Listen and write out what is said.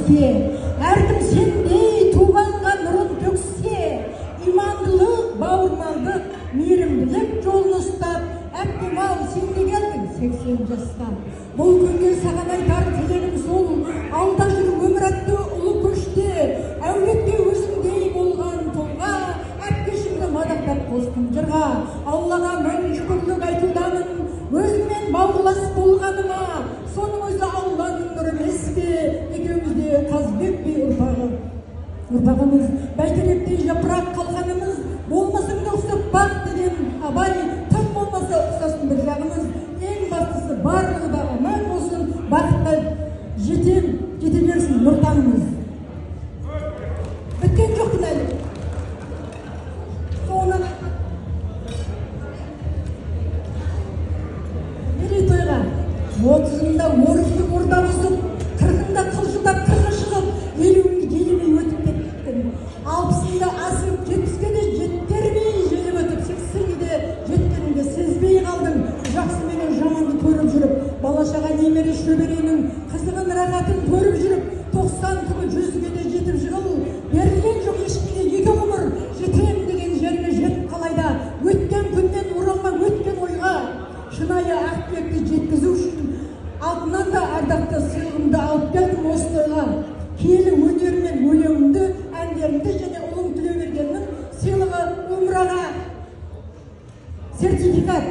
өспе, әркім сендей туғанға нұрын төксе, имандылық, бауырмалдық, мейірімділік жолын ұстап, әбдімал сен де келдің 80 жаста. Бұл күнде саған айтар тілегім сол, алда жүр өмір атты ұлы көште, әулетте өзіңдей болған тұлға, әпкешімді мадақтап қостым жырға. Аллаға мың шүкірлік айтудамын, өзіңмен бауырлас болғаныма, соның өзі Алланың нұры емес пе, екеуміз де Қазбек би ұрпағымыз, бәйтеректей жапырақ қалғанымыз, болмасыңды ұқсап бақ деген абай, тым болмаса ұқсасын бір жағымыз, ең бастысы барлығы да аман болсын, бақытқа жете берсін нұртанымыз. Біткен жоқ әлі. Соны мерейтойға 30-ында орыстық орда бұзып, 40-ында қылшылдап қырғы шығып, 50-ні елемей өтіп кеттім. 60-ында асырып, 70-ке де жеттермей желіп өтіп, 80-ге де жеткенімде сезбей қалдым. Жақсы менен жаманды көріп жүріп, балашаға немере шөберенің қызығын рахатын көріп жүріп, 90 күні 100-ге де жетіп жығыл, берілген жоқ ешкімге екі ғұмыр, жетем деген жеріне жетіп қалайда, өткен күннен оралма өткен ойға, шынайы ақбекті жеткізу үшін алтыннан да ардақты сыйлығымды алып келдім осы тойға. Киелі өнермен өлеңімді, әндерімді және ұлым Тілеубергеннің сыйлығы умраға сертификат.